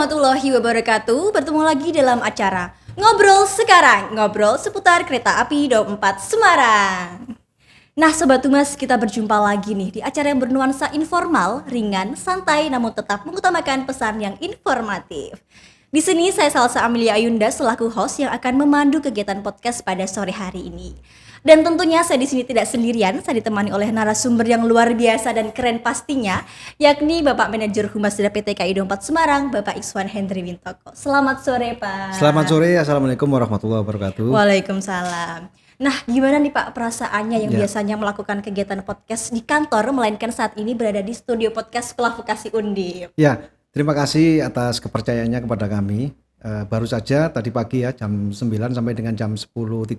warahmatullahi wabarakatuh. Bertemu lagi dalam acara Ngobrol Sekarang, ngobrol seputar kereta api Daup 4 Semarang. Nah Sobat Humas, kita berjumpa lagi nih di acara yang bernuansa informal, ringan, santai, namun tetap mengutamakan pesan yang informatif. Di sini saya Salsa Amelia Ayunda selaku host yang akan memandu kegiatan podcast pada sore hari ini. Dan tentunya saya di sini tidak sendirian, saya ditemani oleh narasumber yang luar biasa dan keren pastinya, yakni Bapak Manajer Humas Daerah PT KAI Daup 4 Semarang, Bapak Ikswan Hendri Wintoko. Selamat sore Pak. Selamat sore, Assalamualaikum warahmatullahi wabarakatuh. Waalaikumsalam. Nah gimana nih Pak perasaannya yang biasanya melakukan kegiatan podcast di kantor, melainkan saat ini berada di studio podcast Sekolah Vokasi Undip? Ya, terima kasih atas kepercayaannya kepada kami. Baru saja tadi pagi ya jam 9 sampai dengan jam 10.30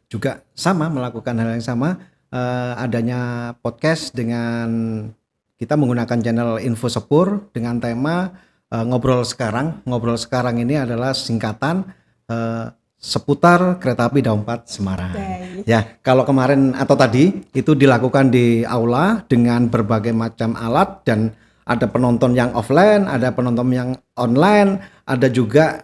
juga sama melakukan hal yang sama, adanya podcast dengan kita menggunakan channel Info Sepur dengan tema Ngobrol Sekarang. Ngobrol Sekarang ini adalah singkatan seputar kereta api Daup 4 Semarang. Baik. Ya, kalau kemarin atau tadi itu dilakukan di aula dengan berbagai macam alat dan ada penonton yang offline, ada penonton yang online, ada juga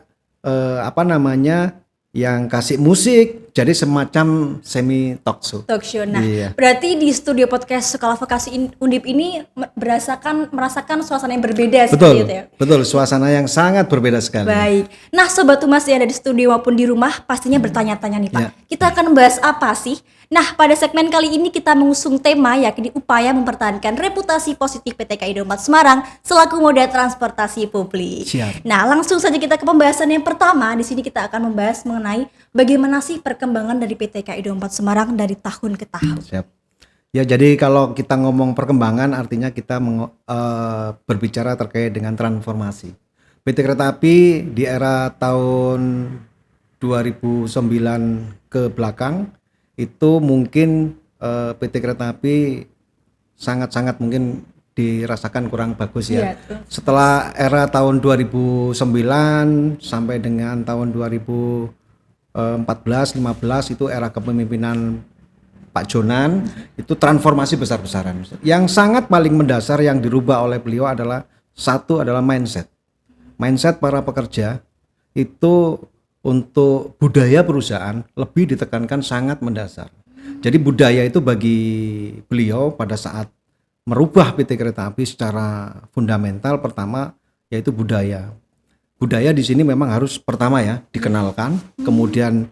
yang kasih musik, jadi semacam semi talk show. Talk show. Nah, Iya. berarti di studio podcast Sekolah Vokasi Undip ini merasakan suasana yang berbeda seperti itu ya. Betul, suasana yang sangat berbeda sekali. Baik. Nah, Sobat Humas yang ada di studio maupun di rumah pastinya bertanya-tanya nih Pak. Ya. Kita akan membahas apa sih? Nah, pada segmen kali ini kita mengusung tema yakni upaya mempertahankan reputasi positif PT KAI Daup 4 Semarang selaku moda transportasi publik. Siap. Nah, langsung saja kita ke pembahasan yang pertama. Di sini kita akan membahas mengenai bagaimana sih perkembangan dari PT KAI Daup 4 Semarang dari tahun ke tahun. Siap. Ya, jadi kalau kita ngomong perkembangan artinya kita berbicara terkait dengan transformasi. PT Kereta Api di era tahun 2009 ke belakang itu mungkin PT Kereta Api sangat-sangat mungkin dirasakan kurang bagus ya. Iya, betul. Setelah era tahun 2009 sampai dengan tahun 2014-15 itu era kepemimpinan Pak Jonan, itu transformasi besar-besaran. Yang sangat paling mendasar yang dirubah oleh beliau adalah satu adalah mindset. Mindset para pekerja itu untuk budaya perusahaan lebih ditekankan sangat mendasar. Jadi budaya itu bagi beliau pada saat merubah PT Kereta Api secara fundamental pertama yaitu budaya. Budaya di sini memang harus pertama ya dikenalkan, kemudian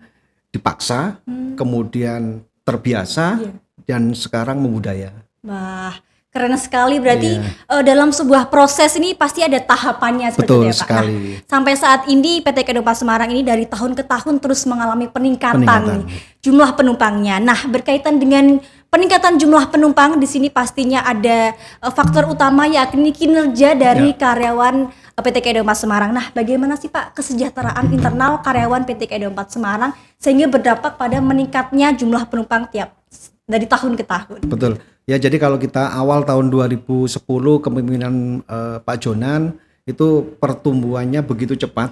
dipaksa, kemudian terbiasa dan sekarang membudaya. Wah, keren sekali. Berarti dalam sebuah proses ini pasti ada tahapannya seperti Betul itu ya Pak. sekali. Nah, sampai saat ini PT KAI Daup 4 Semarang ini dari tahun ke tahun terus mengalami peningkatan jumlah penumpangnya. Nah, berkaitan dengan peningkatan jumlah penumpang di sini pastinya ada faktor utama yakni kinerja dari karyawan PT KAI Daup 4 Semarang. Nah, bagaimana sih Pak kesejahteraan internal karyawan PT KAI Daup 4 Semarang sehingga berdampak pada meningkatnya jumlah penumpang dari tahun ke tahun? Betul. Ya, jadi kalau kita awal tahun 2010 kepemimpinan Pak Jonan itu pertumbuhannya begitu cepat.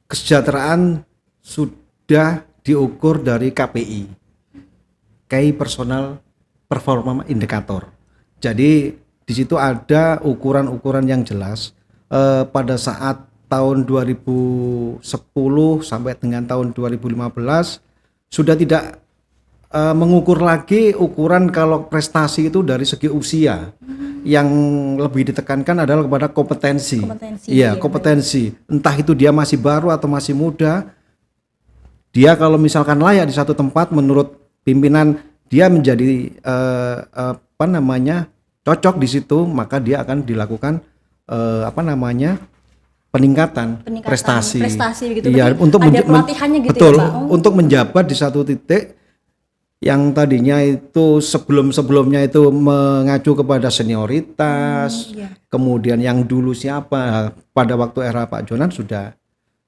Kesejahteraan sudah diukur dari KPI. Key Personal Performance Indicator. Jadi di situ ada ukuran-ukuran yang jelas. Pada saat tahun 2010 sampai dengan tahun 2015 sudah tidak mengukur lagi ukuran kalau prestasi itu dari segi usia. Yang lebih ditekankan adalah kepada kompetensi. Iya, kompetensi. Entah itu dia masih baru atau masih muda. Dia kalau misalkan layak di satu tempat menurut pimpinan dia menjadi cocok di situ, maka dia akan dilakukan peningkatan prestasi begitu. Iya, untuk ada pelatihannya gitu betul, ya Pak. untuk menjabat di satu titik yang tadinya itu sebelumnya itu mengacu kepada senioritas, kemudian yang dulu siapa, pada waktu era Pak Jonan sudah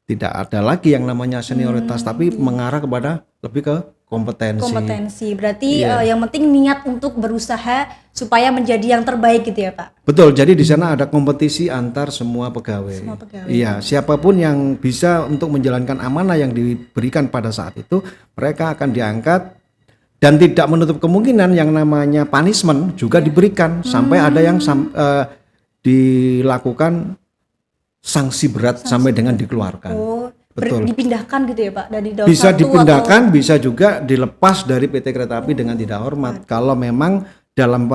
tidak ada lagi yang namanya senioritas, tapi mengarah kepada lebih ke kompetensi. Berarti yang penting niat untuk berusaha supaya menjadi yang terbaik gitu ya Pak. Betul. Jadi di sana ada kompetisi antar semua pegawai. Iya, siapapun yang bisa untuk menjalankan amanah yang diberikan pada saat itu, mereka akan diangkat dan tidak menutup kemungkinan yang namanya punishment juga diberikan sampai ada yang dilakukan sanksi berat sampai dengan dikeluarkan. Oh, Betul. dipindahkan gitu ya Pak dari dalam Bisa satu dipindahkan, bisa juga dilepas dari PT Kereta Api dengan tidak hormat. Kalau memang dalam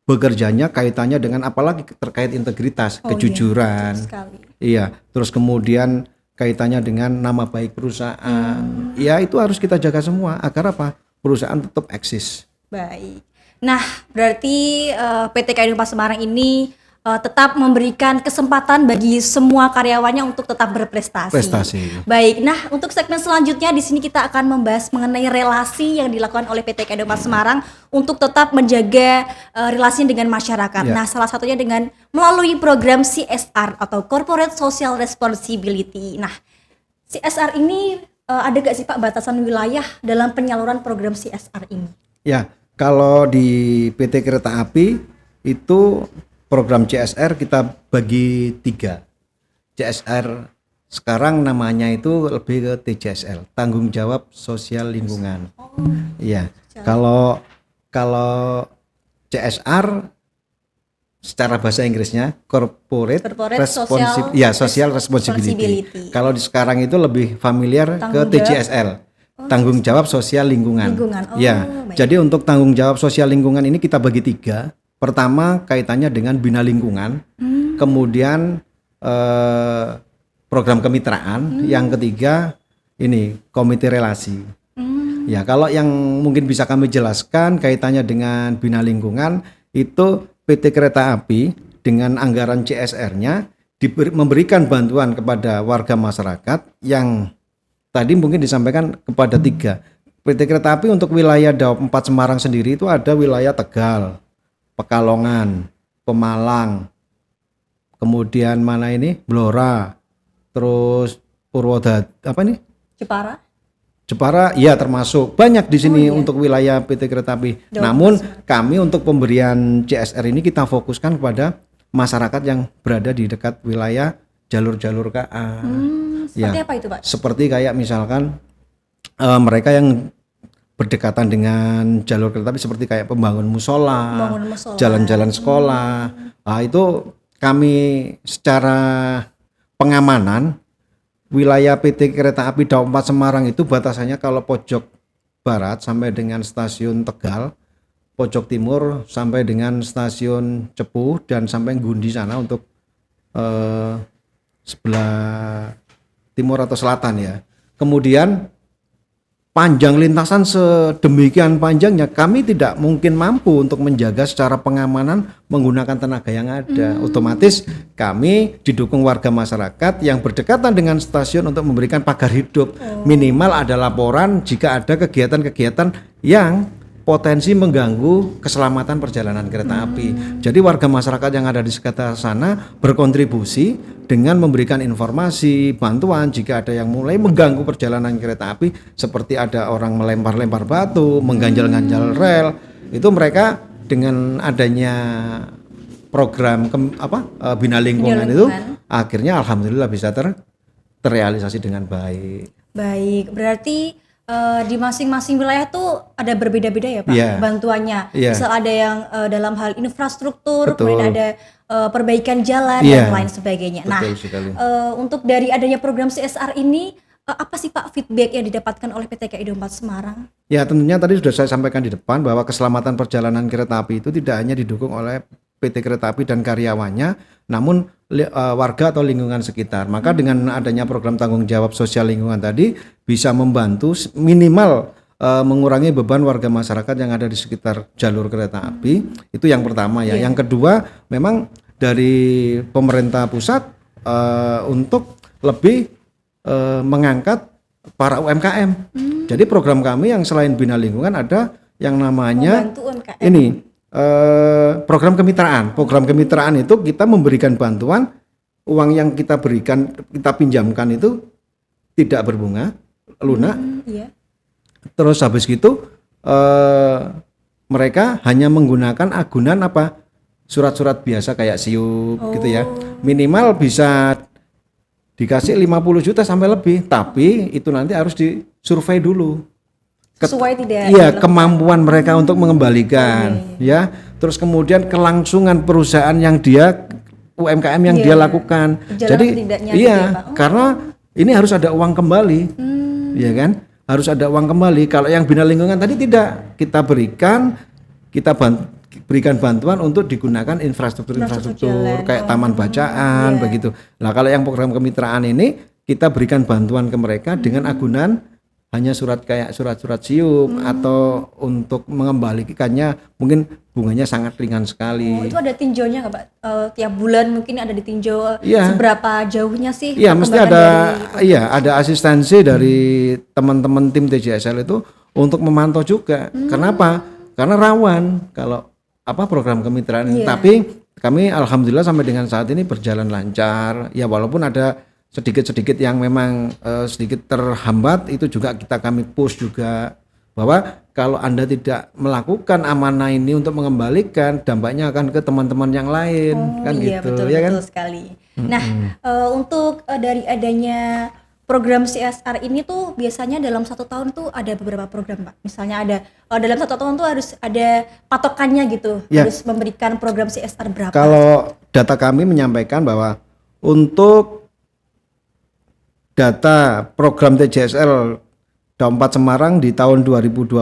bekerjanya kaitannya dengan apalagi terkait integritas, Oh, kejujuran. betul sekali. Iya, terus kemudian kaitannya dengan nama baik perusahaan. Ya itu harus kita jaga semua agar apa? Perusahaan tetap eksis. Baik. Nah, berarti PT KAI Daup 4 Semarang ini tetap memberikan kesempatan bagi semua karyawannya untuk tetap berprestasi. Prestasi. Baik. Nah, untuk segmen selanjutnya di sini kita akan membahas mengenai relasi yang dilakukan oleh PT KAI Daup 4 Semarang untuk tetap menjaga relasi dengan masyarakat. Ya. Nah, salah satunya dengan melalui program CSR atau Corporate Social Responsibility. Nah, CSR ini ada gak sih Pak batasan wilayah dalam penyaluran program CSR ini? Ya, kalau di PT Kereta Api itu program CSR kita bagi 3. CSR sekarang namanya itu lebih ke TJSL, tanggung jawab sosial lingkungan. Iya. Kalau CSR secara bahasa Inggrisnya Corporate Social Responsibility. Kalau di sekarang itu lebih familiar ke TJSL. Tanggung jawab sosial lingkungan. Ya, baik. jadi untuk tanggung jawab sosial lingkungan ini kita bagi 3. Pertama kaitannya dengan bina lingkungan, kemudian program kemitraan, yang ketiga ini komite relasi. Ya, kalau yang mungkin bisa kami jelaskan kaitannya dengan bina lingkungan itu PT Kereta Api dengan anggaran CSR-nya memberikan bantuan kepada warga masyarakat yang tadi mungkin disampaikan kepada 3. PT Kereta Api untuk wilayah Daup 4 Semarang sendiri itu ada wilayah Tegal, Pekalongan, Pemalang, kemudian mana ini Blora, terus Purwodadi, apa nih? Jepara, iya termasuk banyak di sini untuk wilayah PT Kereta Api. Namun kami untuk pemberian CSR ini kita fokuskan kepada masyarakat yang berada di dekat wilayah jalur-jalur KA. Seperti apa itu Pak? Seperti kayak misalkan mereka yang berdekatan dengan jalur kereta api seperti kayak pembangun musola, jalan-jalan sekolah. Nah, itu kami secara pengamanan wilayah PT Kereta Api Daup 4 Semarang itu batasannya kalau pojok barat sampai dengan stasiun Tegal, pojok timur sampai dengan stasiun Cepu dan sampai Gundi sana untuk sebelah timur atau selatan ya. Kemudian panjang lintasan sedemikian panjangnya kami tidak mungkin mampu untuk menjaga secara pengamanan menggunakan tenaga yang ada. Otomatis kami didukung warga masyarakat yang berdekatan dengan stasiun untuk memberikan pagar hidup. Minimal ada laporan jika ada kegiatan-kegiatan yang potensi mengganggu keselamatan perjalanan kereta api. Jadi warga masyarakat yang ada di sekitar sana berkontribusi dengan memberikan informasi, bantuan jika ada yang mulai mengganggu perjalanan kereta api seperti ada orang melempar-lempar batu, mengganjal-ganjal rel. Itu mereka dengan adanya program bina lingkungan itu akhirnya alhamdulillah bisa terrealisasi dengan baik. Baik, berarti di masing-masing wilayah tuh ada berbeda-beda ya Pak bantuannya. Misal ada yang dalam hal infrastruktur, kemudian ada perbaikan jalan dan lain sebagainya. Betul, untuk dari adanya program CSR ini apa sih Pak feedback yang didapatkan oleh PT KAI Daup 4 Semarang? Ya tentunya tadi sudah saya sampaikan di depan bahwa keselamatan perjalanan kereta api itu tidak hanya didukung oleh PT Kereta Api dan karyawannya, namun warga atau lingkungan sekitar. Maka dengan adanya program tanggung jawab sosial lingkungan tadi bisa membantu minimal mengurangi beban warga masyarakat yang ada di sekitar jalur kereta api. Itu yang pertama ya. Yang kedua memang dari pemerintah pusat untuk lebih mengangkat para UMKM. Jadi program kami yang selain bina lingkungan ada yang namanya ini program kemitraan. Program kemitraan itu kita memberikan bantuan, uang yang kita berikan, kita pinjamkan itu tidak berbunga, lunak. Terus habis gitu mereka hanya menggunakan agunan surat-surat biasa kayak SIUP gitu ya. Minimal bisa dikasih 50 juta sampai lebih, tapi itu nanti harus disurvei dulu. Sesuai tidak? Iya, kemampuan mereka untuk mengembalikan, ya. Terus kemudian kelangsungan perusahaan yang dia UMKM yang Iya. dia lakukan. Berjalan Jadi atau tidaknya iya, gitu ya, Pak. karena ini harus ada uang kembali. Ya kan? Harus ada uang kembali. Kalau yang bina lingkungan tadi tidak, kita berikan berikan bantuan untuk digunakan infrastruktur kayak taman bacaan begitu. Nah, kalau yang program kemitraan ini kita berikan bantuan ke mereka dengan agunan hanya surat-surat siup atau untuk mengembalikannya mungkin bunganya sangat ringan sekali. Itu ada tinjaunya nggak Pak? Tiap bulan mungkin ada ditinjau Iya. seberapa jauhnya sih? Iya, mesti perkembangan dari ada asistensi dari teman-teman tim TJSL itu untuk memantau juga. Kenapa? Karena rawan kalau program kemitraan ini. Tapi kami alhamdulillah sampai dengan saat ini berjalan lancar. Ya walaupun ada sedikit-sedikit yang memang sedikit terhambat, itu juga kami push juga bahwa kalau Anda tidak melakukan amanah ini untuk mengembalikan, dampaknya akan ke teman-teman yang lain kan iya, gitu betul, ya kan. betul sekali. Nah, untuk dari adanya program CSR ini tuh biasanya dalam 1 tahun tuh ada beberapa program Pak. Misalnya ada dalam 1 tahun tuh harus ada patokannya gitu, Ya. harus memberikan program CSR berapa. Kalau data kami menyampaikan bahwa untuk data program TJSL Daup 4 Semarang di tahun 2022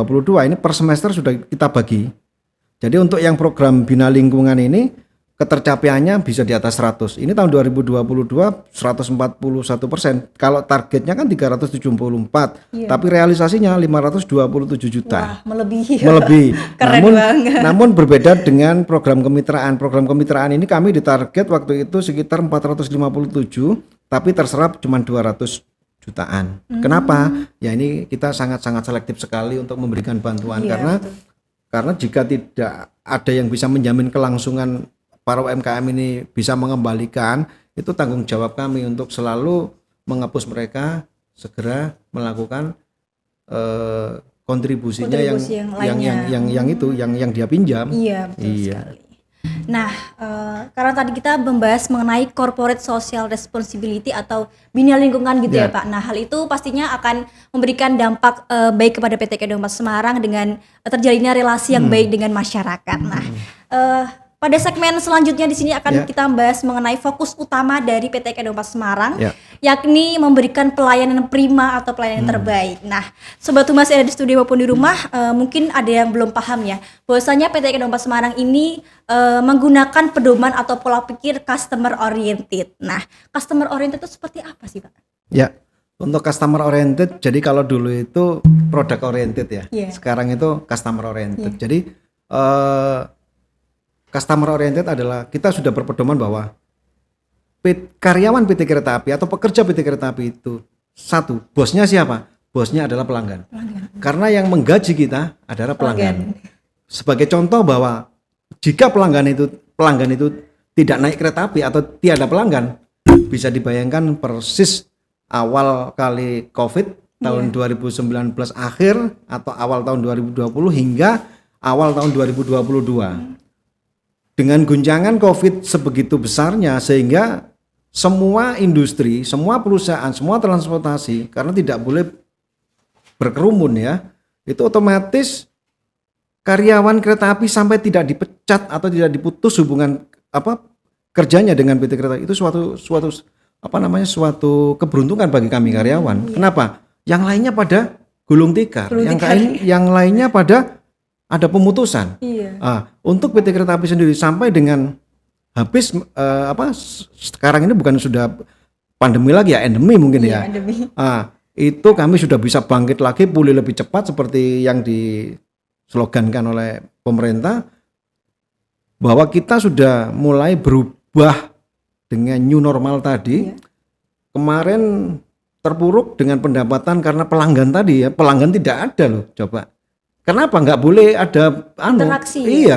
ini per semester sudah kita bagi. Jadi untuk yang program bina lingkungan ini ketercapaiannya bisa di atas 100. Ini tahun 2022 141%. Kalau targetnya kan 374, tapi realisasinya 527 juta. Wah, melebihi. Melebihi. Keren banget. Namun berbeda dengan program kemitraan. Program kemitraan ini kami ditarget waktu itu sekitar 457, tapi terserap cuma 200 jutaan. Kenapa? Ya ini kita sangat-sangat selektif sekali untuk memberikan bantuan karena jika tidak ada yang bisa menjamin kelangsungan para UMKM ini bisa mengembalikan, itu tanggung jawab kami untuk selalu menghapus mereka segera melakukan kontribusinya yang dia pinjam. Iya, betul sekali. Nah, karena tadi kita membahas mengenai corporate social responsibility atau bina lingkungan gitu ya Pak. Nah, hal itu pastinya akan memberikan dampak baik kepada PT Daup 4 Semarang dengan terjalinnya relasi yang baik dengan masyarakat. Nah, pada segmen selanjutnya di sini akan kita membahas mengenai fokus utama dari PT Daup 4 Semarang, yakni memberikan pelayanan prima atau pelayanan terbaik. Nah, Sobat Humas yang ada di studio maupun di rumah, mungkin ada yang belum paham ya, bahwasanya PT Daup 4 Semarang ini menggunakan pedoman atau pola pikir customer oriented. Nah, customer oriented itu seperti apa sih Pak? Ya, untuk customer oriented, jadi kalau dulu itu product oriented ya, sekarang itu customer oriented. Jadi customer oriented adalah kita sudah berpedoman bahwa karyawan PT Kereta Api atau pekerja PT Kereta Api itu satu, bosnya siapa? Bosnya adalah pelanggan. Karena yang menggaji kita adalah pelanggan. Sebagai contoh bahwa jika pelanggan itu tidak naik kereta api atau tiada pelanggan, bisa dibayangkan persis awal kali Covid tahun 2019 akhir atau awal tahun 2020 hingga awal tahun 2022. Dengan guncangan Covid sebegitu besarnya sehingga semua industri, semua perusahaan, semua transportasi karena tidak boleh berkerumun ya, itu otomatis karyawan kereta api sampai tidak dipecat atau tidak diputus hubungan kerjanya dengan PT Kereta Api itu suatu keberuntungan bagi kami karyawan. Kenapa? Yang lainnya pada gulung tikar, yang lainnya pada ada pemutusan. Untuk PT Kereta Api sendiri sampai dengan habis sekarang ini bukan sudah pandemi lagi ya, endemi mungkin ya. Itu kami sudah bisa bangkit lagi, pulih lebih cepat seperti yang dislogankan oleh pemerintah bahwa kita sudah mulai berubah dengan new normal tadi. Kemarin terpuruk dengan pendapatan karena pelanggan tadi ya, pelanggan tidak ada loh, coba. Kenapa nggak boleh ada interaksi?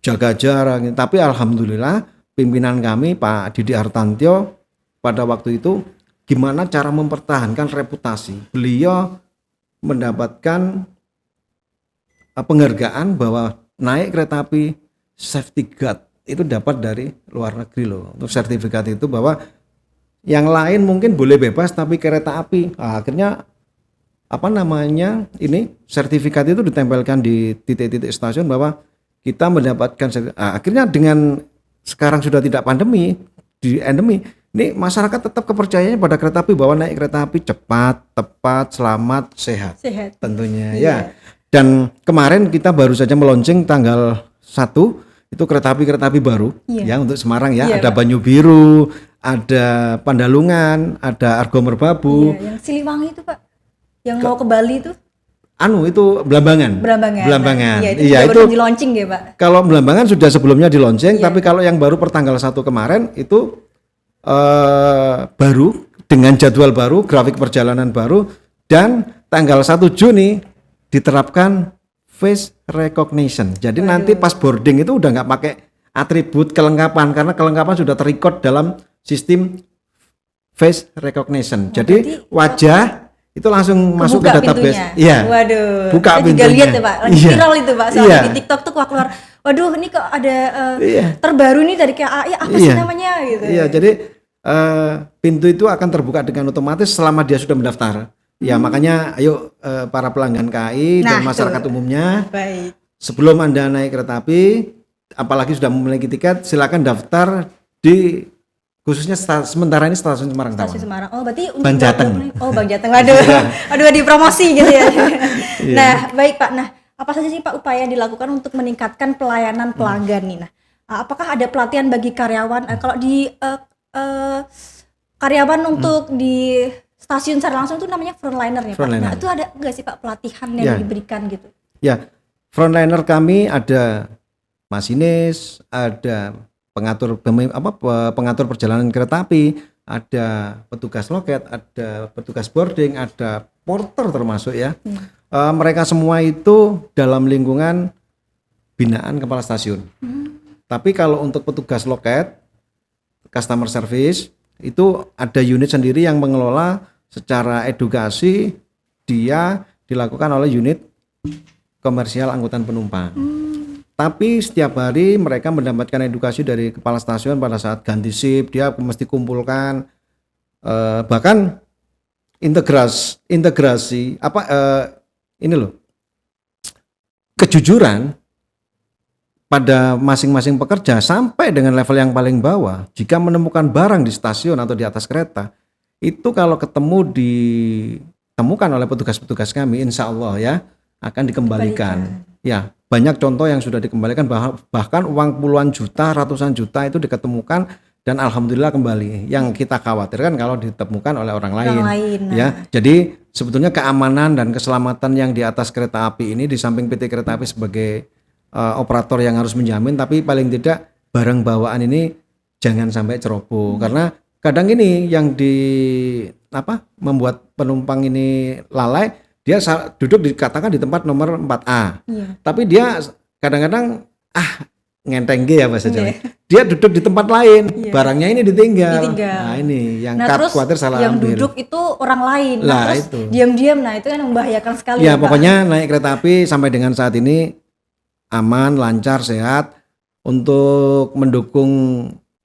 Jaga jarak. Tapi alhamdulillah pimpinan kami Pak Didi Hartantyo pada waktu itu gimana cara mempertahankan reputasi. Beliau mendapatkan penghargaan bahwa naik kereta api safety guard itu dapat dari luar negeri loh. Untuk sertifikat itu bahwa yang lain mungkin boleh bebas tapi kereta api akhirnya ini sertifikat itu ditempelkan di titik-titik stasiun bahwa kita mendapatkan akhirnya dengan sekarang sudah tidak pandemi, di endemi, ini masyarakat tetap kepercayaannya pada kereta api bahwa naik kereta api cepat, tepat, selamat, sehat. Sehat. Tentunya Iya. ya. Dan kemarin kita baru saja meluncing tanggal 1 itu kereta api baru Iya. ya untuk Semarang ya. Iya, Ada Pak. Banyu Biru, ada Pandalungan, ada Argo Merbabu. Iya, yang Siliwangi itu Pak, yang mau ke Bali itu Itu Belambangan. Belambangan. Nah, iya, itu Iya, juga baru di launching ya Pak. kalau Belambangan sudah sebelumnya di launching, Iya. tapi kalau yang baru pertanggal 1 kemarin itu baru dengan jadwal baru, grafik perjalanan baru, dan tanggal 1 Juni diterapkan face recognition. Jadi nanti pas boarding itu udah nggak pakai atribut kelengkapan karena kelengkapan sudah terrecord dalam sistem face recognition. Jadi berarti wajah itu langsung masuk ke Kebuka database. pintunya. Iya. Waduh. Buka Saya juga pintunya. lihat ya Pak, lagi Iya. viral itu Pak. Soalnya Iya. di TikTok tuh keluar. Waduh, ini kok ada Iya. terbaru nih dari KAI, apa sih Iya. namanya gitu. Iya, jadi pintu itu akan terbuka dengan otomatis selama dia sudah mendaftar. Ya, makanya ayo para pelanggan KAI dan Nah, masyarakat tuh. umumnya Baik. sebelum Anda naik kereta api, apalagi sudah memiliki tiket, silakan daftar di khususnya sementara ini stasiun Semarang Tawang. Stasiun Semarang. Oh, berarti untuk Bang Jateng. Oh, Bang Jateng. Waduh. Aduh, dipromosi gitu ya. Iya. Nah, baik Pak. Nah, apa saja sih Pak upaya yang dilakukan untuk meningkatkan pelayanan pelanggan nih? Nah, apakah ada pelatihan bagi karyawan? Kalau di karyawan untuk di stasiun secara langsung itu namanya frontliner ya Pak. Frontliner. Nah, itu ada nggak sih Pak pelatihan yang Ya. diberikan gitu? Ya, frontliner kami ada masinis, ada pengatur perjalanan kereta api, ada petugas loket, ada petugas boarding, ada porter termasuk ya. Mereka semua itu dalam lingkungan binaan kepala stasiun. Tapi kalau untuk petugas loket, customer service itu ada unit sendiri yang mengelola secara edukasi, dia dilakukan oleh unit komersial angkutan penumpang. Tapi setiap hari mereka mendapatkan edukasi dari kepala stasiun pada saat ganti shift, dia mesti kumpulkan bahkan integrasi ini loh, kejujuran pada masing-masing pekerja sampai dengan level yang paling bawah. Jika menemukan barang di stasiun atau di atas kereta, itu kalau ditemukan oleh petugas-petugas kami, insya Allah ya akan dikembalikan. Ya, banyak contoh yang sudah dikembalikan, bahkan uang puluhan juta, ratusan juta itu diketemukan dan alhamdulillah kembali. Yang kita khawatirkan kalau ditemukan oleh orang lain. Ya, jadi sebetulnya keamanan dan keselamatan yang di atas kereta api ini di samping PT Kereta Api sebagai operator yang harus menjamin, tapi paling tidak barang bawaan ini jangan sampai ceroboh. Karena kadang ini yang membuat penumpang ini lalai, dia duduk dikatakan di tempat nomor 4A. Tapi dia kadang-kadang ngenteng ya bahasa Jawa. Dia duduk di tempat lain, barangnya ini ditinggal. Nah, ini yang terus khawatir salah yang ambil. duduk itu orang lain. Lah, Terus itu. diam-diam, nah itu kan membahayakan sekali Ya, Pak. pokoknya naik kereta api sampai dengan saat ini aman, lancar, sehat untuk mendukung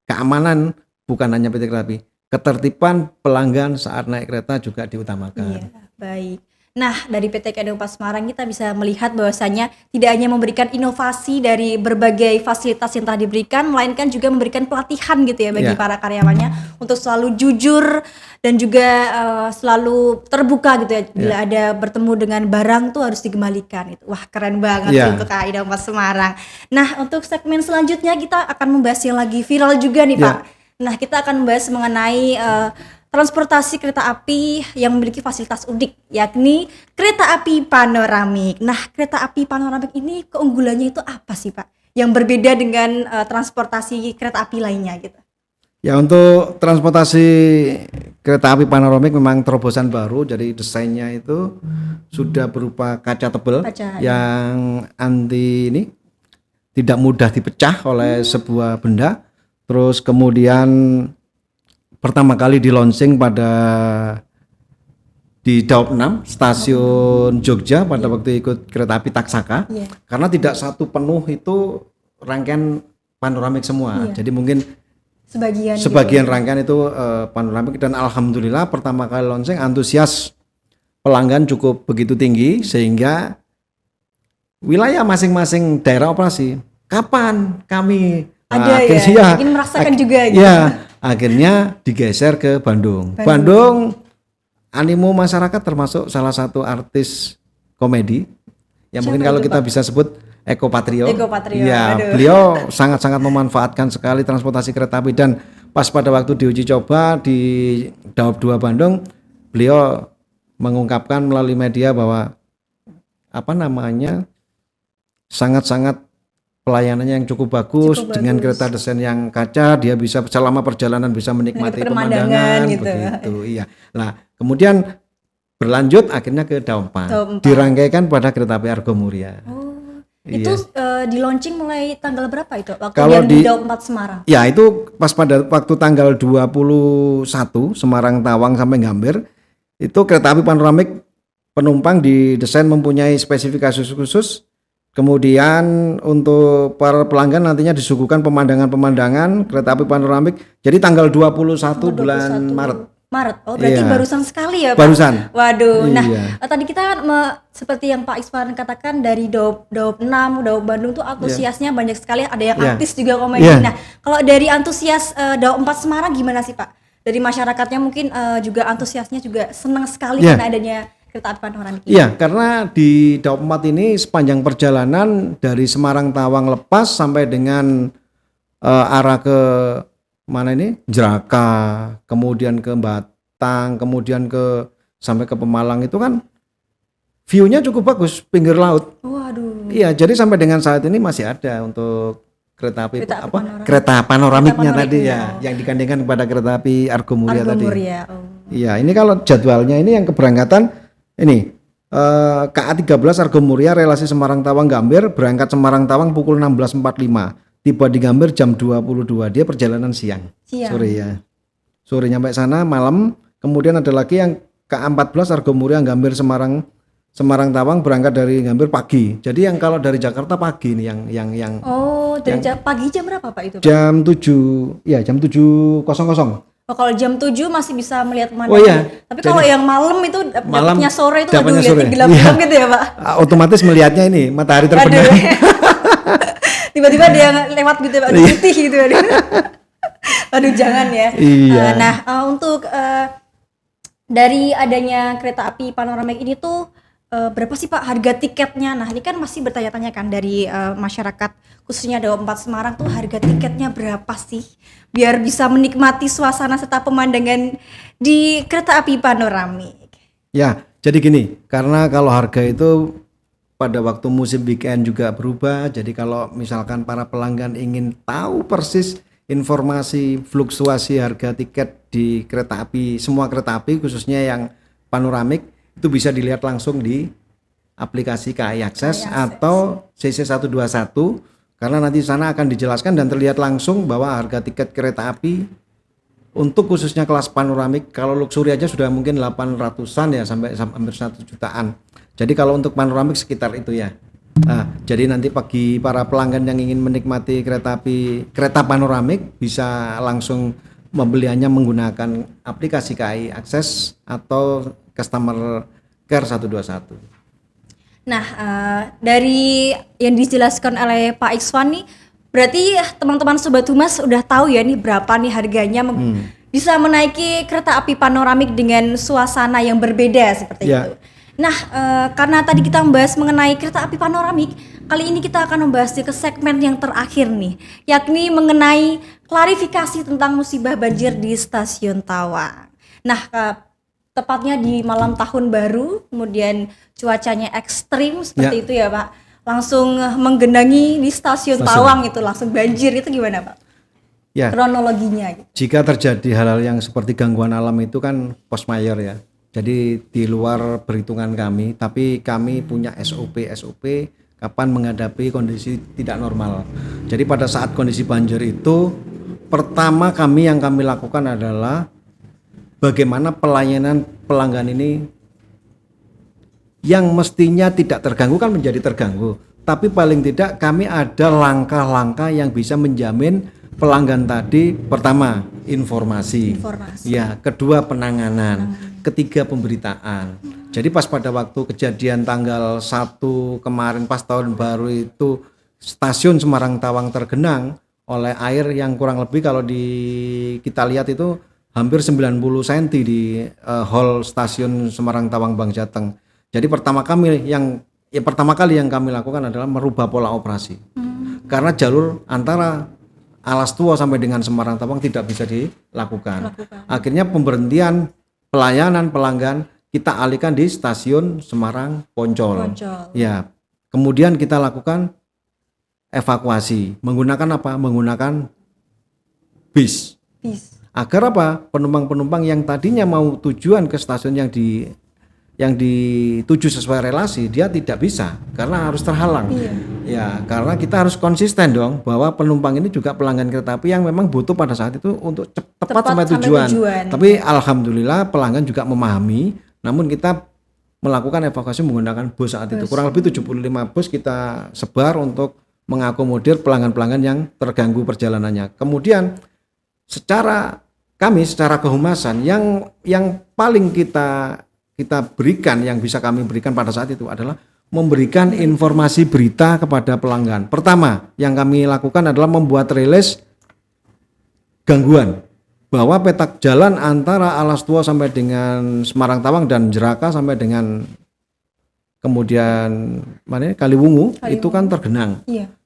keamanan bukan hanya PT Kereta Api. Ketertiban pelanggan saat naik kereta juga diutamakan. Iya, baik. Nah, dari PT KAI Daup Semarang kita bisa melihat bahwasanya tidak hanya memberikan inovasi dari berbagai fasilitas yang telah diberikan, melainkan juga memberikan pelatihan gitu ya bagi para karyawannya untuk selalu jujur dan juga selalu terbuka gitu ya. Bila ada bertemu dengan barang tuh harus dikembalikan. Wah, keren banget sih untuk KAI Daup Semarang. Nah, untuk segmen selanjutnya kita akan membahas yang lagi viral juga nih Pak. Nah, kita akan membahas mengenai transportasi kereta api yang memiliki fasilitas unik, yakni kereta api panoramik. Nah, kereta api panoramik ini keunggulannya itu apa sih Pak? Yang berbeda dengan transportasi kereta api lainnya gitu. Ya, untuk transportasi kereta api panoramik memang terobosan baru, jadi desainnya itu sudah berupa kaca tebal yang anti ini tidak mudah dipecah oleh sebuah benda. Terus kemudian pertama kali di launching di Daup 6 stasiun Jogja pada waktu ikut kereta api Taksaka, karena tidak satu penuh itu rangkaian panoramik semua. Jadi mungkin sebagian rangkaian itu panoramik, dan alhamdulillah pertama kali launching antusias pelanggan cukup begitu tinggi sehingga wilayah masing-masing daerah operasi, kapan kami Ada akhirnya ingin merasakan juga gitu. Ya, akhirnya digeser ke Bandung. Bandung animo masyarakat termasuk salah satu artis komedi yang mungkin Siapa kalau itu, kita Pak? bisa sebut Eko Patrio. Eko Patrio, Ya, aduh. beliau sangat-sangat memanfaatkan sekali transportasi kereta api dan pas pada waktu diuji coba di Daob 2 Bandung, beliau mengungkapkan melalui media bahwa sangat-sangat pelayanannya yang cukup bagus Cukup dengan bagus. kereta desain yang kaca, dia bisa selama perjalanan bisa menikmati Pemandangan pemandangan gitu. begitu. Iya. Nah, kemudian berlanjut akhirnya ke Daob 4. Daob 4. Dirangkaikan pada kereta api Argo Muria. Oh, Iya. itu di launching mulai tanggal berapa itu? Waktu Kalau yang di Daob 4 Semarang. Ya, itu pas pada waktu tanggal 21 Semarang Tawang sampai Gambir, itu kereta api panoramik penumpang didesain mempunyai spesifikasi khusus. Kemudian untuk para pelanggan nantinya disuguhkan pemandangan-pemandangan kereta api panoramik. Jadi tanggal 21 bulan 21 Maret. Maret. Oh, berarti Iya. barusan sekali ya, Pak? Barusan. Waduh. Nah, Iya. tadi kita kan seperti yang Pak Iswan katakan dari Daob 6, Daob Bandung tuh antusiasnya banyak sekali, ada yang Iya. artis juga komedi. Iya. Nah, kalau dari antusias Daob 4 Semarang gimana sih, Pak? Dari masyarakatnya mungkin juga antusiasnya juga senang sekali Iya. karena adanya kereta api panoramik ini. Iya, karena di Daob 4 ini sepanjang perjalanan dari Semarang Tawang lepas sampai dengan arah ke mana ini? Jeraka, kemudian ke Batang, kemudian sampai ke Pemalang itu kan view-nya cukup bagus, pinggir laut. Waduh. Iya, jadi sampai dengan saat ini masih ada untuk kereta api Kereta api panoramik. kereta panoramiknya Kereta tadi panoramiknya, ya, yang digandengkan kepada kereta api Argo Muria Argo tadi. Muria. Oh. Iya, ini kalau jadwalnya ini yang keberangkatan ini KA 13 Argo Muria relasi Semarang Tawang Gambir, berangkat Semarang Tawang pukul 16.45, tiba di Gambir jam 22. Dia perjalanan siang. Sore ya. Sore nyampe sana malam. Kemudian ada lagi yang KA 14 Argo Muria Gambir Semarang Tawang berangkat dari Gambir pagi. Jadi yang kalau dari Jakarta pagi nih yang Oh, dari pagi jam berapa, Pak itu, Pak? jam 7 ya jam 7.00. Oh, kalau jam 7 masih bisa melihat pemandangan. Oh iya. Tapi kalau yang malam itu Malam dapatnya sore itu dapatnya aduh sore. lihatnya gelap-gelap Iya. gitu ya, Pak. Otomatis melihatnya ini matahari terbenam. Aduh. Tiba-tiba dia lewat gitu, Pak. Aduh, putih gitu. Aduh. Aduh, jangan ya. Iya. Untuk dari adanya kereta api panoramik ini tuh berapa sih, Pak, harga tiketnya? Nah, ini kan masih bertanya-tanya kan dari masyarakat khususnya Daob 4 Semarang tuh harga tiketnya berapa sih biar bisa menikmati suasana serta pemandangan di kereta api panoramik. Ya, jadi gini, karena kalau harga itu pada waktu musim weekend juga berubah. Jadi kalau misalkan para pelanggan ingin tahu persis informasi fluktuasi harga tiket di kereta api, semua kereta api khususnya yang panoramik itu bisa dilihat langsung di aplikasi KAI Akses atau CC121 karena nanti di sana akan dijelaskan dan terlihat langsung bahwa harga tiket kereta api untuk khususnya kelas panoramik kalau luxury aja sudah mungkin 800-an ya sampai hampir 1 jutaan. Jadi kalau untuk panoramik sekitar itu ya. Nah, jadi nanti bagi para pelanggan yang ingin menikmati kereta panoramik bisa langsung membeliannya menggunakan aplikasi KAI Akses atau Customer Care 121. Nah, dari yang dijelaskan oleh Pak Iswan nih, berarti teman-teman Sobat Humas udah tahu ya nih berapa nih harganya bisa menaiki kereta api panoramik dengan suasana yang berbeda seperti Ya. itu. Nah, karena tadi kita membahas mengenai kereta api panoramik, kali ini kita akan membahas ke segmen yang terakhir nih, yakni mengenai klarifikasi tentang musibah banjir di Stasiun Tawang. Nah, tepatnya di malam tahun baru, kemudian cuacanya ekstrim seperti itu ya, Pak. Langsung menggenangi di Stasiun Tawang itu, langsung banjir, itu gimana, Pak? Ya. Kronologinya gitu. Jika terjadi hal-hal yang seperti gangguan alam itu kan force majeure ya. Jadi di luar perhitungan kami, tapi kami punya SOP kapan menghadapi kondisi tidak normal. Jadi pada saat kondisi banjir itu, pertama yang kami lakukan adalah bagaimana pelayanan pelanggan ini yang mestinya tidak terganggu kan menjadi terganggu. Tapi paling tidak kami ada langkah-langkah yang bisa menjamin pelanggan tadi, pertama informasi. Ya, kedua penanganan, ketiga pemberitaan. Jadi pas pada waktu kejadian tanggal 1 kemarin pas tahun baru itu stasiun Semarang Tawang tergenang, oleh air yang kurang lebih kalau kita lihat itu hampir 90 cm di hall stasiun Semarang Tawang Bank Jateng. Jadi pertama kali yang kami lakukan adalah merubah pola operasi. Karena jalur antara Alas Tua sampai dengan Semarang Tawang tidak bisa dilakukan. Akhirnya pemberhentian pelayanan pelanggan kita alihkan di stasiun Semarang Poncol. Ya. Kemudian kita lakukan evakuasi menggunakan apa? Menggunakan bis. Agar apa? Penumpang-penumpang yang tadinya mau tujuan ke stasiun yang dituju sesuai relasi, dia tidak bisa karena harus terhalang. Ya, karena kita harus konsisten dong bahwa penumpang ini juga pelanggan kereta api yang memang butuh pada saat itu untuk tepat sampai tujuan. Tapi alhamdulillah pelanggan juga memahami, namun kita melakukan evakuasi menggunakan bus saat itu. Kurang lebih 75 bus kita sebar untuk mengakomodir pelanggan-pelanggan yang terganggu perjalanannya. Kemudian secara kehumasan yang paling kita berikan, yang bisa kami berikan pada saat itu adalah memberikan informasi berita kepada pelanggan. Pertama yang kami lakukan adalah membuat rilis gangguan bahwa peta jalan antara Alas Tua sampai dengan Semarang Tawang dan Jeraka sampai dengan kemudian Kaliwungu itu kan tergenang.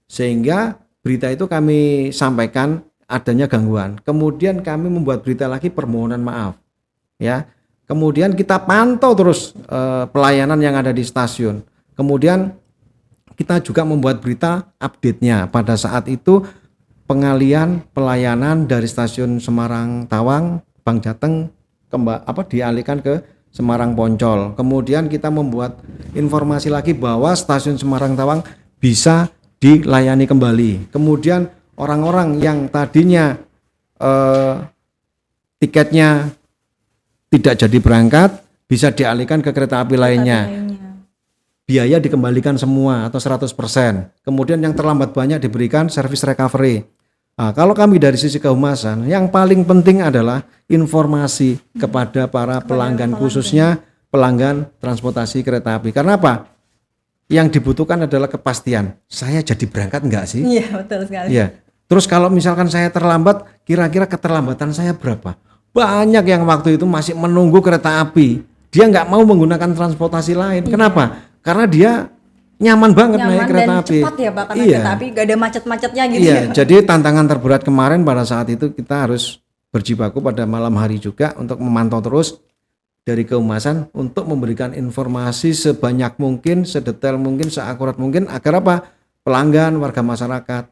Sehingga berita itu kami sampaikan adanya gangguan. Kemudian kami membuat berita lagi permohonan maaf. Ya. Kemudian kita pantau terus pelayanan yang ada di stasiun. Kemudian kita juga membuat berita update-nya. Pada saat itu pengalihan pelayanan dari stasiun Semarang Tawang Bank Jateng dialihkan ke Semarang Poncol. Kemudian kita membuat informasi lagi bahwa stasiun Semarang Tawang bisa dilayani kembali. Kemudian orang-orang yang tadinya tiketnya tidak jadi berangkat bisa dialihkan ke kereta api lainnya. Biaya dikembalikan semua atau 100%. Kemudian yang terlambat banyak diberikan service recovery. Nah, kalau kami dari sisi kehumasan, yang paling penting adalah informasi kepada para pelanggan, khususnya pelanggan transportasi kereta api. Karena apa? Yang dibutuhkan adalah kepastian. Saya jadi berangkat enggak sih? Iya, betul sekali. Iya. Terus kalau misalkan saya terlambat, kira-kira keterlambatan saya berapa? Banyak yang waktu itu masih menunggu kereta api. Dia nggak mau menggunakan transportasi lain. Kenapa? Karena dia nyaman banget naik kereta api. Cepat ya Pak, karena kereta api gak ada macet-macetnya gitu. Iya, jadi tantangan terberat kemarin pada saat itu kita harus berjibaku pada malam hari juga untuk memantau terus dari kehumasan untuk memberikan informasi sebanyak mungkin, sedetail mungkin, seakurat mungkin agar apa? Pelanggan, warga masyarakat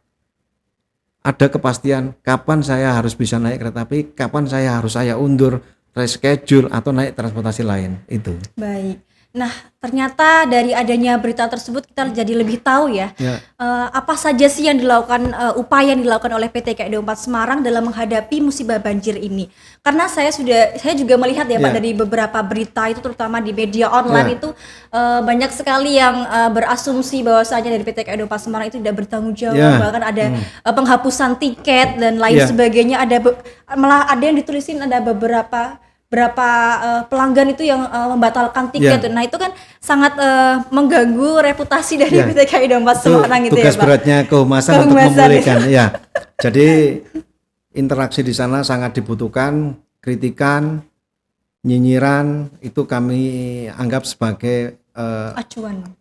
ada kepastian kapan saya harus bisa naik kereta api, kapan saya undur reschedule atau naik transportasi lain itu. Baik. Nah, ternyata dari adanya berita tersebut kita jadi lebih tahu ya, apa saja sih yang dilakukan, upaya yang dilakukan oleh PT KAI Daup 4 Semarang dalam menghadapi musibah banjir ini. Karena saya juga melihat ya Pak dari beberapa berita itu terutama di media online itu banyak sekali yang berasumsi bahwasanya dari PT KAI Daup 4 Semarang itu tidak bertanggung jawab, bahkan ada penghapusan tiket dan lain sebagainya. Malah ada yang ditulisin ada beberapa pelanggan itu yang membatalkan tiket. Nah itu kan sangat mengganggu reputasi dari PT KAI Daup 4 Semarang gitu ya Pak. Tugas beratnya kehumasan untuk memulihkan. Ya. Jadi interaksi di sana sangat dibutuhkan, kritikan, nyinyiran itu kami anggap sebagai acuan.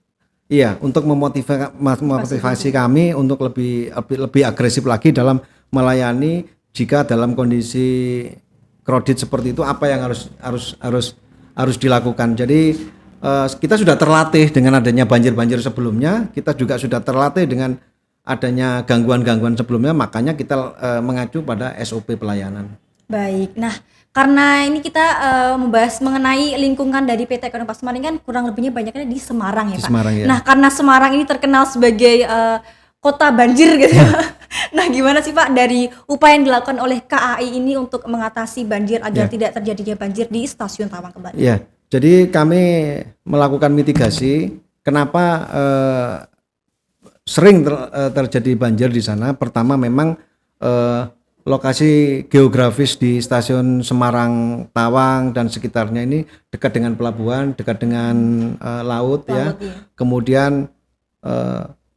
Iya, untuk memotivasi kami untuk lebih agresif lagi dalam melayani jika dalam kondisi kredit seperti itu apa yang harus dilakukan. Jadi kita sudah terlatih dengan adanya banjir-banjir sebelumnya, kita juga sudah terlatih dengan adanya gangguan-gangguan sebelumnya, makanya kita mengacu pada SOP pelayanan. Baik. Nah, karena ini kita membahas mengenai lingkungan dari PT KAI Daup 4 Semarang kan kurang lebihnya banyaknya di Semarang ya Pak. Semarang, ya. Nah, karena Semarang ini terkenal sebagai kota banjir gitu ya. Nah, gimana sih Pak dari upaya yang dilakukan oleh KAI ini untuk mengatasi banjir agar tidak terjadinya banjir di Stasiun Tawang kembali? Ya, jadi kami melakukan mitigasi. Kenapa sering terjadi banjir di sana? Pertama memang lokasi geografis di Stasiun Semarang Tawang dan sekitarnya ini dekat dengan pelabuhan, dekat dengan laut ya. Kemudian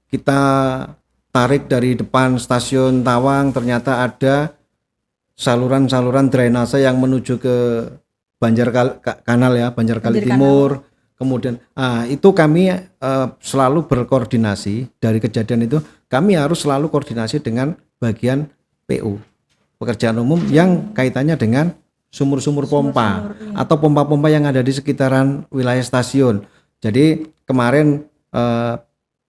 kita tarik dari depan stasiun Tawang ternyata ada saluran-saluran drainase yang menuju ke Kanal ya, Banjar Kali Banjir Timur. Kemudian itu kami selalu berkoordinasi. Dari kejadian itu kami harus selalu koordinasi dengan bagian PU, pekerjaan umum, yang kaitannya dengan sumur-sumur pompa atau pompa-pompa yang ada di sekitaran wilayah stasiun. Jadi kemarin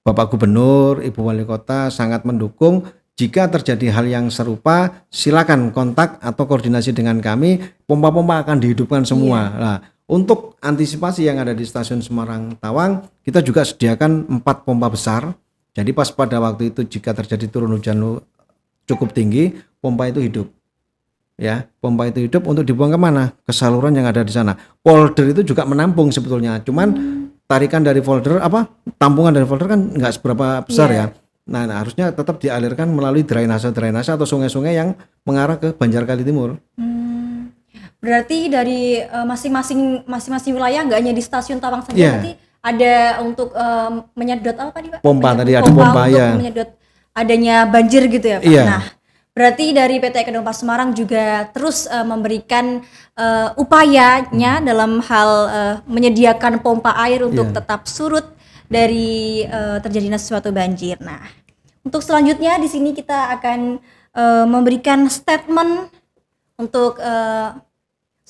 Bapak Gubernur, Ibu Wali Kota sangat mendukung. Jika terjadi hal yang serupa, silakan kontak atau koordinasi dengan kami. Pompa-pompa akan dihidupkan semua. Nah, untuk antisipasi yang ada di stasiun Semarang Tawang, kita juga sediakan 4 pompa besar. Jadi pas pada waktu itu jika terjadi turun hujan cukup tinggi, pompa itu hidup. Ya, pompa itu hidup untuk dibuang kemana? Ke saluran yang ada di sana. Polder itu juga menampung sebetulnya. Cuman tarikan dari folder tampungan dari folder kan nggak seberapa besar ya. Nah, harusnya tetap dialirkan melalui drainase atau sungai-sungai yang mengarah ke Banjar Kali Timur. Berarti dari masing-masing wilayah, nggak hanya di stasiun Tawang saja, berarti ada untuk menyedot apa nih Pak? Pompa tadi ada pompa untuk ya. menyedot adanya banjir gitu ya Pak. Iya. Nah, berarti dari PT Kedong Pas Semarang juga terus memberikan upayanya dalam hal menyediakan pompa air untuk tetap surut dari terjadinya suatu banjir. Nah, untuk selanjutnya di sini kita akan memberikan statement untuk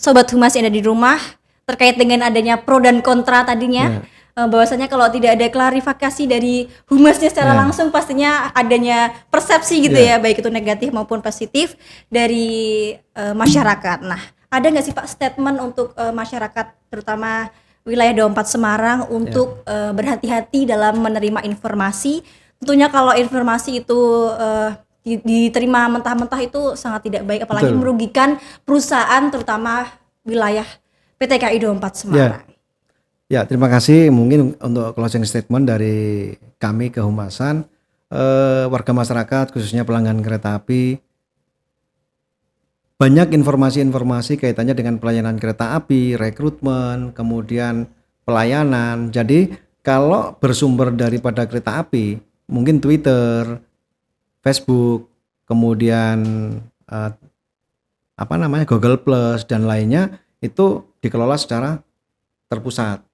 Sobat Humas yang ada di rumah terkait dengan adanya pro dan kontra tadinya. Bahwasanya kalau tidak ada klarifikasi dari humasnya secara langsung, pastinya adanya persepsi gitu ya, baik itu negatif maupun positif dari masyarakat. Nah, ada nggak sih Pak statement untuk masyarakat terutama wilayah 24 Semarang untuk berhati-hati dalam menerima informasi? Tentunya kalau informasi itu diterima mentah-mentah itu sangat tidak baik, apalagi merugikan perusahaan terutama wilayah PT KAI 24 Semarang. Ya, terima kasih. Mungkin untuk closing statement dari kami kehumasan, warga masyarakat khususnya pelanggan kereta api, banyak informasi-informasi kaitannya dengan pelayanan kereta api, rekrutmen, kemudian pelayanan. Jadi kalau bersumber daripada kereta api, mungkin Twitter, Facebook, kemudian Google Plus dan lainnya itu dikelola secara terpusat.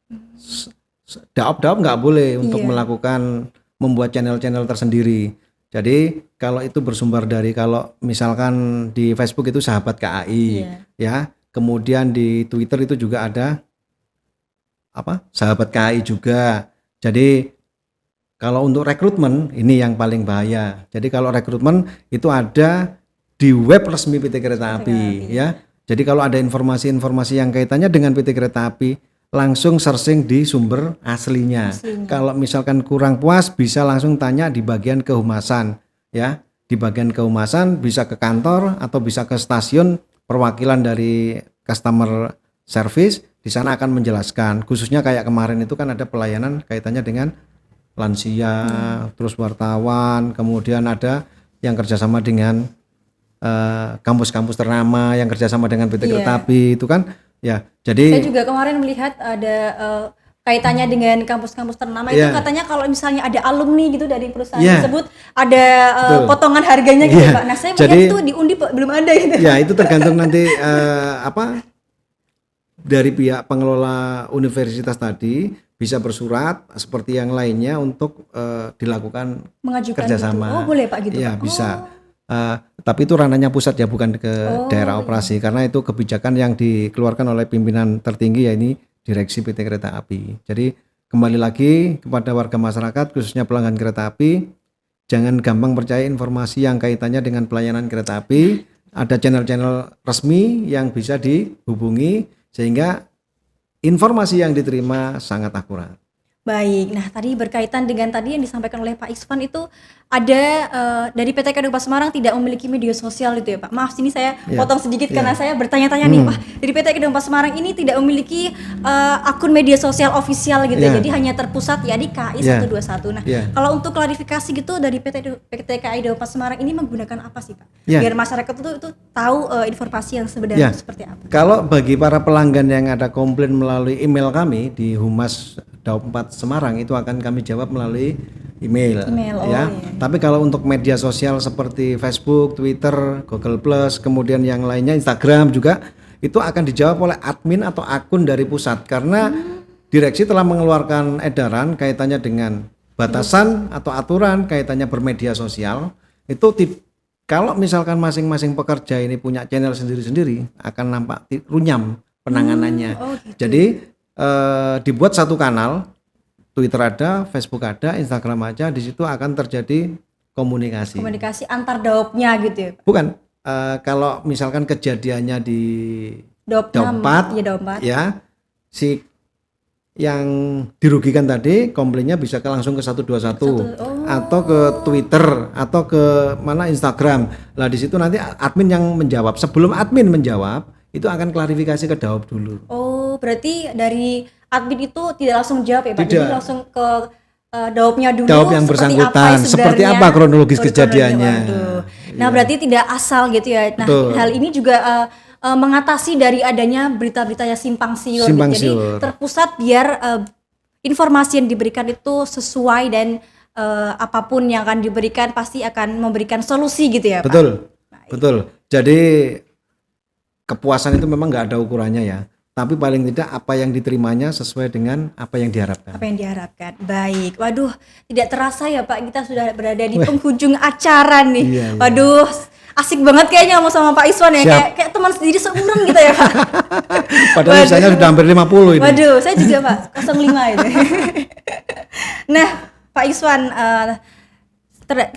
Daop-daop nggak boleh untuk melakukan membuat channel-channel tersendiri. Jadi kalau itu bersumber dari, kalau misalkan di Facebook itu Sahabat KAI, ya, kemudian di Twitter itu juga ada Sahabat KAI juga. Jadi kalau untuk rekrutmen ini yang paling bahaya. Jadi kalau rekrutmen itu ada di web resmi PT Kereta Api, ya. Jadi kalau ada informasi-informasi yang kaitannya dengan PT Kereta Api, langsung searching di sumber aslinya. Kalau misalkan kurang puas, bisa langsung tanya di bagian kehumasan, ya. Di bagian kehumasan bisa ke kantor atau bisa ke stasiun perwakilan dari customer service. Di sana akan menjelaskan. Khususnya kayak kemarin itu kan ada pelayanan kaitannya dengan lansia, terus wartawan, kemudian ada yang kerjasama dengan kampus-kampus ternama yang kerjasama dengan PT Kereta Api itu kan. Ya, jadi saya juga kemarin melihat ada kaitannya dengan kampus-kampus ternama itu, katanya kalau misalnya ada alumni gitu dari perusahaan tersebut ada potongan harganya gitu Pak. Nah, saya melihat itu diundi belum ada gitu. Ya, itu tergantung nanti dari pihak pengelola universitas tadi bisa bersurat seperti yang lainnya untuk dilakukan mengajukan kerjasama. Gitu. Oh, boleh Pak gitu. Ya, bisa. Tapi itu ranahnya pusat ya, bukan ke daerah operasi, karena itu kebijakan yang dikeluarkan oleh pimpinan tertinggi, yaitu Direksi PT Kereta Api. Jadi kembali lagi kepada warga masyarakat khususnya pelanggan kereta api, jangan gampang percaya informasi yang kaitannya dengan pelayanan kereta api. Ada channel-channel resmi yang bisa dihubungi sehingga informasi yang diterima sangat akurat. Baik, nah tadi berkaitan dengan tadi yang disampaikan oleh Pak Isvan itu ada dari PT Kedong Pas Semarang tidak memiliki media sosial itu ya Pak. Maaf, sini saya potong sedikit karena saya bertanya-tanya nih Pak. Dari PT Kedong Pas Semarang ini tidak memiliki akun media sosial ofisial gitu ya. Jadi hanya terpusat ya di KAI 121. Nah, kalau untuk klarifikasi gitu dari PT KAI Kedong Pas Semarang ini menggunakan apa sih Pak? Biar masyarakat itu tahu informasi yang sebenarnya seperti apa. Kalau bagi para pelanggan yang ada komplain melalui email kami di Humas Daup 4 Semarang, itu akan kami jawab melalui email, Email, oh ya. iya. Tapi kalau untuk media sosial seperti Facebook, Twitter, Google Plus, kemudian yang lainnya Instagram juga itu akan dijawab oleh admin atau akun dari pusat karena direksi telah mengeluarkan edaran kaitannya dengan batasan atau aturan kaitannya bermedia sosial itu kalau misalkan masing-masing pekerja ini punya channel sendiri-sendiri akan nampak runyam penanganannya. Oh gitu. Jadi dibuat satu kanal, Twitter ada, Facebook ada, Instagram aja, di situ akan terjadi komunikasi. Komunikasi antar daopnya gitu ya Pak? Bukan, kalau misalkan kejadiannya di Daop 4, ya daop 4. ya si yang dirugikan tadi komplainnya bisa langsung ke 121 atau ke Twitter atau ke mana Instagram. Lah di situ nanti admin yang menjawab. Sebelum admin menjawab, itu akan klarifikasi ke daop dulu. Oh, berarti dari admin itu tidak langsung jawab ya Pak? Tidak. Jadi langsung ke daopnya dulu. Daop yang bersangkutan. Seperti apa kronologis kejadiannya. Waduh. Nah, berarti tidak asal gitu ya. Nah, Betul. hal ini juga mengatasi dari adanya berita-berita yang simpang siur. Simpang Jadi siur. terpusat biar informasi yang diberikan itu sesuai dan apapun yang akan diberikan pasti akan memberikan solusi gitu ya Pak? Betul, betul. Jadi kepuasan itu memang nggak ada ukurannya ya. Tapi paling tidak apa yang diterimanya sesuai dengan apa yang diharapkan. Apa yang diharapkan. Baik. Waduh, tidak terasa ya Pak, kita sudah berada di penghujung acara nih. Iya. Waduh, asik banget kayaknya ngomong sama Pak Iswan ya. Siap. Kayak teman sendiri seumuran gitu ya Pak. Padahal misalnya sudah hampir 50 ini. Waduh, saya juga Pak, 05 itu. Nah, Pak Iswan,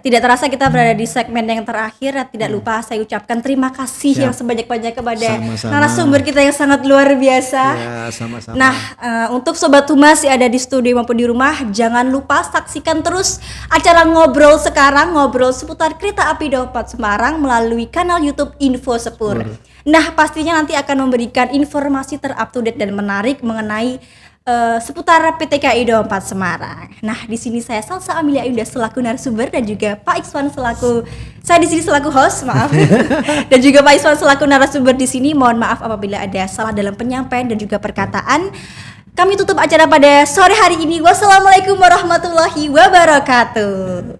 tidak terasa kita berada di segmen yang terakhir. Tidak lupa saya ucapkan terima kasih Siap. yang sebanyak-banyak kepada Sama-sama. narasumber kita yang sangat luar biasa. Ya, sama-sama. Nah, untuk Sobat Humas yang ada di studio maupun di rumah, jangan lupa saksikan terus acara Ngobrol Sekarang, ngobrol seputar kereta api Daob 4 Semarang melalui kanal YouTube Info Sepur. Nah, pastinya nanti akan memberikan informasi terupdate dan menarik mengenai seputar PT KAI Daob 4 Semarang. Nah, di sini saya Salsa Amelia Yunda selaku narasumber dan juga Pak Iswan saya di sini selaku host, maaf. Dan juga Pak Iswan selaku narasumber di sini. Mohon maaf apabila ada salah dalam penyampaian dan juga perkataan. Kami tutup acara pada sore hari ini. Wassalamualaikum warahmatullahi wabarakatuh.